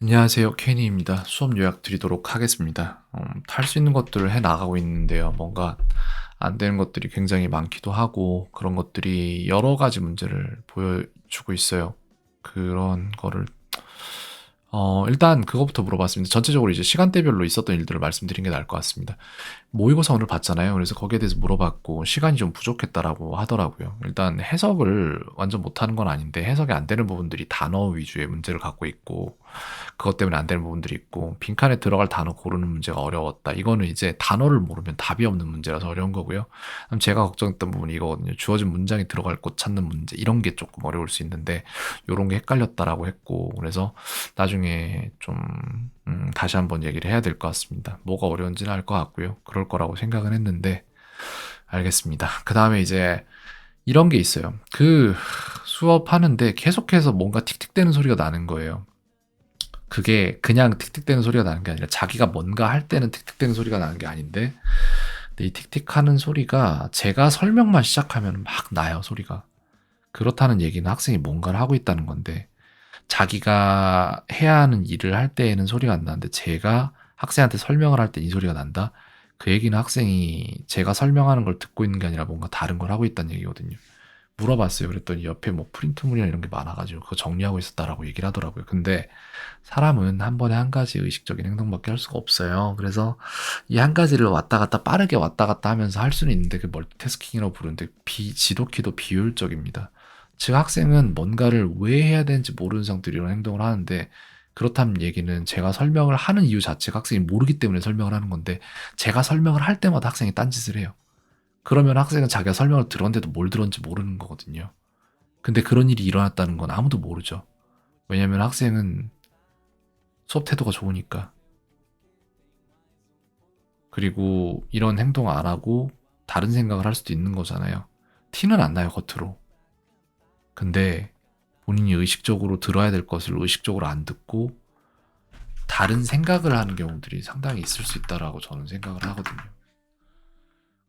안녕하세요. 케니입니다. 수업 요약 드리도록 하겠습니다. 할 수 있는 것들을 해 나가고 있는데요. 뭔가 안 되는 것들이 굉장히 많기도 하고 그런 것들이 여러 가지 문제를 보여주고 있어요. 그런 거를 일단 그거부터 물어봤습니다. 전체적으로 이제 시간대별로 있었던 일들을 말씀드린 게 나을 것 같습니다. 모의고사 오늘 봤잖아요. 그래서 거기에 대해서 물어봤고 시간이 좀 부족했다라고 하더라고요. 일단 해석을 완전 못하는 건 아닌데 해석이 안 되는 부분들이 단어 위주의 문제를 갖고 있고 그것 때문에 안 되는 부분들이 있고 빈칸에 들어갈 단어 고르는 문제가 어려웠다. 이거는 이제 단어를 모르면 답이 없는 문제라서 어려운 거고요. 그럼 제가 걱정했던 부분이 이거거든요. 주어진 문장에 들어갈 곳 찾는 문제 이런 게 조금 어려울 수 있는데 이런 게 헷갈렸다라고 했고 그래서 나중에 좀 다시 한번 얘기를 해야 될 것 같습니다. 뭐가 어려운지는 알 것 같고요. 그럴 거라고 생각은 했는데 알겠습니다. 그 다음에 이제 이런 게 있어요. 그 수업하는데 계속해서 뭔가 틱틱대는 소리가 나는 거예요. 그게 그냥 틱틱대는 소리가 나는 게 아니라 자기가 뭔가 할 때는 틱틱대는 소리가 나는 게 아닌데 근데 이 틱틱하는 소리가 제가 설명만 시작하면 막 나요, 소리가. 그렇다는 얘기는 학생이 뭔가를 하고 있다는 건데 자기가 해야 하는 일을 할 때에는 소리가 안 나는데 제가 학생한테 설명을 할 때 이 소리가 난다? 그 얘기는 학생이 제가 설명하는 걸 듣고 있는 게 아니라 뭔가 다른 걸 하고 있다는 얘기거든요. 물어봤어요. 그랬더니 옆에 뭐 프린트물이나 이런 게 많아가지고 그거 정리하고 있었다라고 얘기를 하더라고요. 근데 사람은 한 번에 한 가지 의식적인 행동밖에 할 수가 없어요. 그래서 이 한 가지를 왔다 갔다 빠르게 왔다 갔다 하면서 할 수는 있는데 그 멀티태스킹이라고 부르는데 지독히도 비효율적입니다. 즉 학생은 뭔가를 왜 해야 되는지 모르는 상태로 이런 행동을 하는데 그렇다는 얘기는 제가 설명을 하는 이유 자체가 학생이 모르기 때문에 설명을 하는 건데 제가 설명을 할 때마다 학생이 딴짓을 해요. 그러면 학생은 자기가 설명을 들었는데도 뭘 들었는지 모르는 거거든요. 근데 그런 일이 일어났다는 건 아무도 모르죠. 왜냐면 학생은 수업 태도가 좋으니까. 그리고 이런 행동 안 하고 다른 생각을 할 수도 있는 거잖아요. 티는 안 나요, 겉으로. 근데 본인이 의식적으로 들어야 될 것을 의식적으로 안 듣고 다른 생각을 하는 경우들이 상당히 있을 수 있다라고 저는 생각을 하거든요.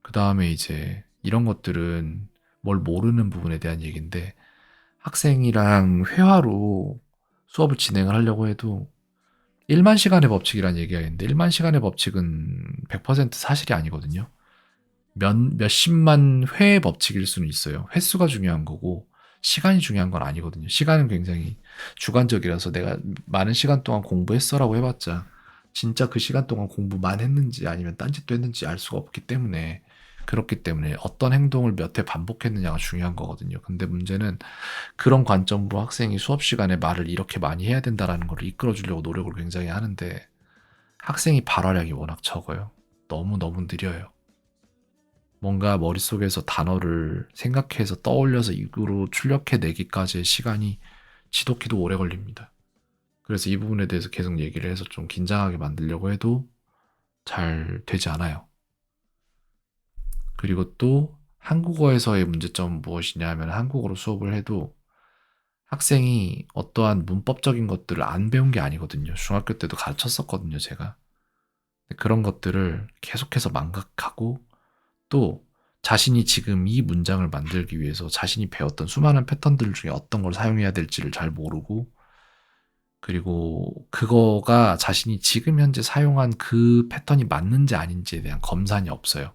그 다음에 이제 이런 것들은 뭘 모르는 부분에 대한 얘기인데 학생이랑 회화로 수업을 진행을 하려고 해도 1만 시간의 법칙이라는 얘기가 있는데 1만 시간의 법칙은 100% 사실이 아니거든요. 몇십만 회의 법칙일 수는 있어요. 횟수가 중요한 거고 시간이 중요한 건 아니거든요. 시간은 굉장히 주관적이라서 내가 많은 시간 동안 공부했어라고 해봤자 진짜 그 시간 동안 공부만 했는지 아니면 딴짓도 했는지 알 수가 없기 때문에 그렇기 때문에 어떤 행동을 몇 회 반복했느냐가 중요한 거거든요. 근데 문제는 그런 관점으로 학생이 수업 시간에 말을 이렇게 많이 해야 된다라는 걸 이끌어 주려고 노력을 굉장히 하는데 학생이 발화량이 워낙 적어요. 너무너무 느려요. 뭔가 머릿속에서 단어를 생각해서 떠올려서 입으로 출력해내기까지의 시간이 지독히도 오래 걸립니다. 그래서 이 부분에 대해서 계속 얘기를 해서 좀 긴장하게 만들려고 해도 잘 되지 않아요. 그리고 또 한국어에서의 문제점은 무엇이냐 하면 한국어로 수업을 해도 학생이 어떠한 문법적인 것들을 안 배운 게 아니거든요. 중학교 때도 가르쳤었거든요, 제가. 그런 것들을 계속해서 망각하고 또 자신이 지금 이 문장을 만들기 위해서 자신이 배웠던 수많은 패턴들 중에 어떤 걸 사용해야 될지를 잘 모르고 그리고 그거가 자신이 지금 현재 사용한 그 패턴이 맞는지 아닌지에 대한 검산이 없어요.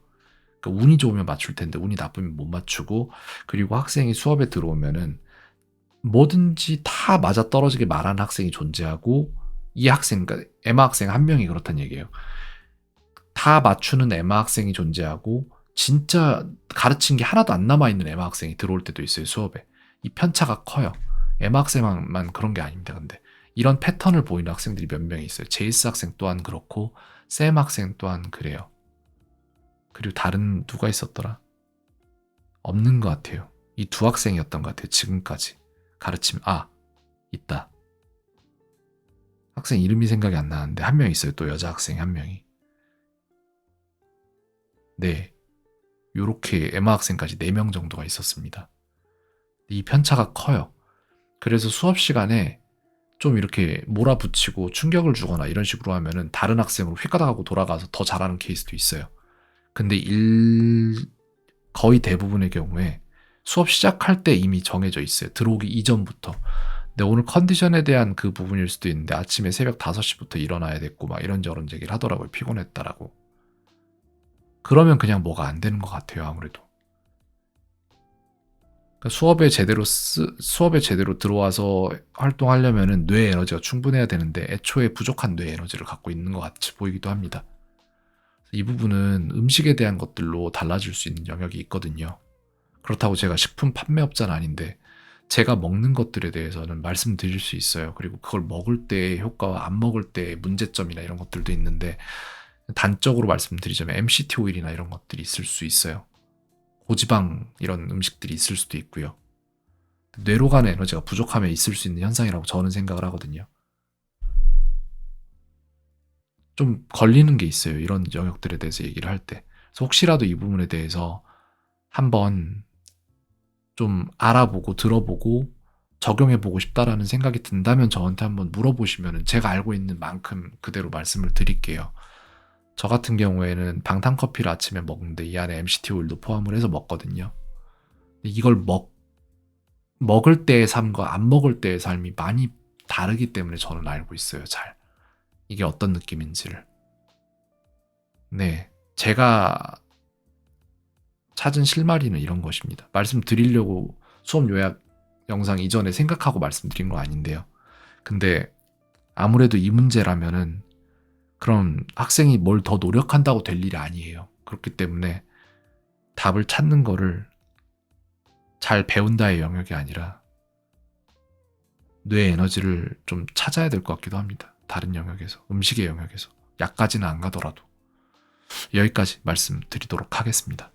그러니까 운이 좋으면 맞출 텐데 운이 나쁘면 못 맞추고 그리고 학생이 수업에 들어오면은 뭐든지 다 맞아떨어지게 말하는 학생이 존재하고 이 학생, 그러니까 에마 학생 한 명이 그렇단 얘기예요. 다 맞추는 에마 학생이 존재하고 진짜 가르친 게 하나도 안 남아있는 에마 학생이 들어올 때도 있어요, 수업에. 이 편차가 커요. 에마 학생만 그런 게 아닙니다, 근데. 이런 패턴을 보이는 학생들이 몇 명이 있어요. 제이스 학생 또한 그렇고, 샘 학생 또한 그래요. 그리고 다른 누가 있었더라? 없는 것 같아요. 이 두 학생이었던 것 같아요, 지금까지. 있다. 학생 이름이 생각이 안 나는데, 한 명 있어요, 또 여자 학생 한 명이. 네. 요렇게 에마 학생까지 4명 정도가 있었습니다. 이 편차가 커요. 그래서 수업 시간에 좀 이렇게 몰아붙이고 충격을 주거나 이런 식으로 하면은 다른 학생으로 휘가닥하고 돌아가서 더 잘하는 케이스도 있어요. 근데 거의 대부분의 경우에 수업 시작할 때 이미 정해져 있어요. 들어오기 이전부터. 근데 오늘 컨디션에 대한 그 부분일 수도 있는데 아침에 새벽 5시부터 일어나야 됐고 막 이런저런 얘기를 하더라고요. 피곤했다라고. 그러면 그냥 뭐가 안 되는 것 같아요, 아무래도. 그러니까 수업에 제대로 들어와서 활동하려면은 뇌 에너지가 충분해야 되는데 애초에 부족한 뇌 에너지를 갖고 있는 것 같이 보이기도 합니다. 이 부분은 음식에 대한 것들로 달라질 수 있는 영역이 있거든요. 그렇다고 제가 식품 판매업자는 아닌데 제가 먹는 것들에 대해서는 말씀드릴 수 있어요. 그리고 그걸 먹을 때의 효과와 안 먹을 때의 문제점이나 이런 것들도 있는데 단적으로 말씀드리자면 MCT 오일이나 이런 것들이 있을 수 있어요. 고지방 이런 음식들이 있을 수도 있고요. 뇌로 가는 에너지가 부족하면 있을 수 있는 현상이라고 저는 생각을 하거든요. 좀 걸리는 게 있어요. 이런 영역들에 대해서 얘기를 할 때. 그래서 혹시라도 이 부분에 대해서 한번 좀 알아보고 들어보고 적용해보고 싶다라는 생각이 든다면 저한테 한번 물어보시면 제가 알고 있는 만큼 그대로 말씀을 드릴게요. 저 같은 경우에는 방탄커피를 아침에 먹는데 이 안에 MCT 오일도 포함을 해서 먹거든요. 이걸 먹을 때의 삶과 안 먹을 때의 삶이 많이 다르기 때문에 저는 알고 있어요, 잘. 이게 어떤 느낌인지를. 네. 제가 찾은 실마리는 이런 것입니다. 말씀드리려고 수업 요약 영상 이전에 생각하고 말씀드린 거 아닌데요. 근데 아무래도 이 문제라면은 그럼 학생이 뭘 더 노력한다고 될 일이 아니에요. 그렇기 때문에 답을 찾는 거를 잘 배운다의 영역이 아니라 뇌 에너지를 좀 찾아야 될 것 같기도 합니다. 다른 영역에서, 음식의 영역에서. 약까지는 안 가더라도. 여기까지 말씀드리도록 하겠습니다.